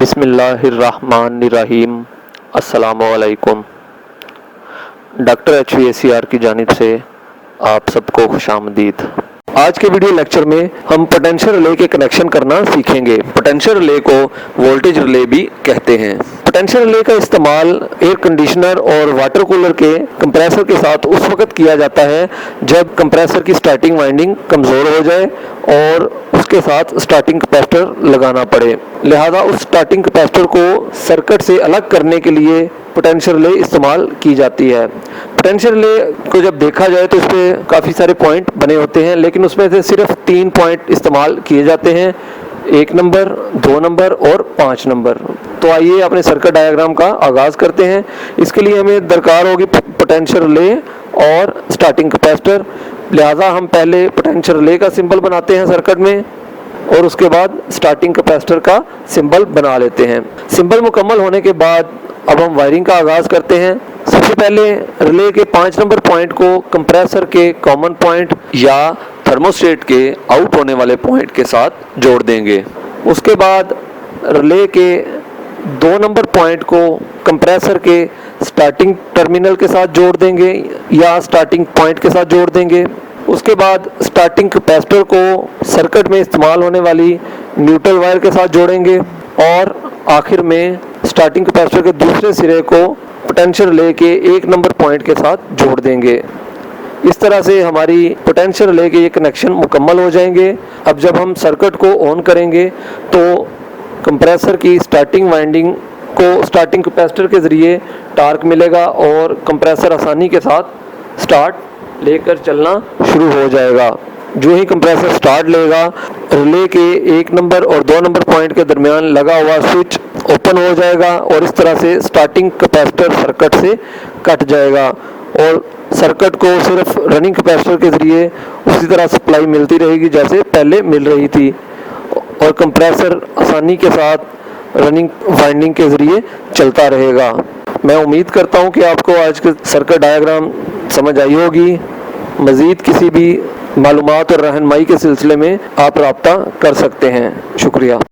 बिस्मिल्लाहिर्रहमानिर्रहीम। अस्सलामुअलैकुम। Doctor HVACR की जानिब से आप सबको खुशामदीद। आज के वीडियो लेक्चर में हम पोटेंशियल रिले के कनेक्शन करना सीखेंगे। पोटेंशियल रिले को वोल्टेज रिले भी कहते हैं। पोटेंशियल रिले का इस्तेमाल एयर कंडीशनर और वाटर कूलर के कंप्रेसर के साथ उस वक्त किया जाता है जब कंप्रेसर की स्टार्टिंग वाइंडिंग कमज़ोर हो जाए और उसके साथ स्टार्टिंग कैपेसिटर लगाना पड़े। लिहाजा उस स्टार्टिंग कैपेसिटर को सर्किट से अलग करने के लिए पोटेंशियल रिले इस्तेमाल की जाती है। पोटेंशियल रिले को जब देखा जाए तो इस पर काफ़ी सारे पॉइंट बने होते हैं, लेकिन उसमें से सिर्फ 3 पॉइंट इस्तेमाल किए जाते हैं, 1 नंबर, 2 नंबर और 5 नंबर। तो आइए अपने सर्किट डायग्राम का आगाज़ करते हैं। इसके लिए हमें दरकार होगी पोटेंशियल रिले और स्टार्टिंग कैपेसिटर। लिहाजा हम पहले पोटेंशियल रिले का सिंबल बनाते हैं सर्किट में और उसके बाद स्टार्टिंग कैपेसिटर का सिंबल बना लेते हैं। सिंबल मुकम्मल होने के बाद अब हम वायरिंग का आगाज़ करते हैं। सबसे पहले रिले के 5 नंबर पॉइंट को कंप्रेसर के कॉमन पॉइंट या थर्मोस्टेट के आउट होने वाले पॉइंट के साथ जोड़ देंगे। उसके बाद रिले के 2 नंबर पॉइंट को कंप्रेसर के स्टार्टिंग टर्मिनल के साथ जोड़ देंगे या स्टार्टिंग पॉइंट के साथ जोड़ देंगे। उसके बाद स्टार्टिंग कैपेसिटर को सर्किट में इस्तेमाल होने वाली न्यूट्रल वायर के साथ जोड़ेंगे और आखिर में स्टार्टिंग कैपेसिटर के दूसरे सिरे को पोटेंशियल रिले के 1 नंबर पॉइंट के साथ जोड़ देंगे। इस तरह से हमारी पोटेंशियल रिले के ये कनेक्शन मुकम्मल हो जाएंगे। अब जब हम सर्किट को ऑन करेंगे तो कंप्रेसर की स्टार्टिंग वाइंडिंग को स्टार्टिंग कैपेसिटर के ज़रिए टार्क मिलेगा और कंप्रेसर आसानी के साथ स्टार्ट लेकर चलना शुरू हो जाएगा। जो ही कंप्रेसर स्टार्ट लेगा, रिले के 1 नंबर और 2 नंबर पॉइंट के दरमियान लगा हुआ स्विच ओपन हो जाएगा और इस तरह से स्टार्टिंग कैपेसिटर सर्किट से कट जाएगा और सर्किट को सिर्फ रनिंग कैपेसिटर के ज़रिए उसी तरह सप्लाई मिलती रहेगी जैसे पहले मिल रही थी और कंप्रेसर आसानी के साथ रनिंग वाइंडिंग के ज़रिए चलता रहेगा। मैं उम्मीद करता हूं कि आपको आज के सर्किट डायग्राम समझ आई होगी। मज़ीद किसी भी मालूमात और रहनुमाई के सिलसिले में आप रब्ता कर सकते हैं। शुक्रिया।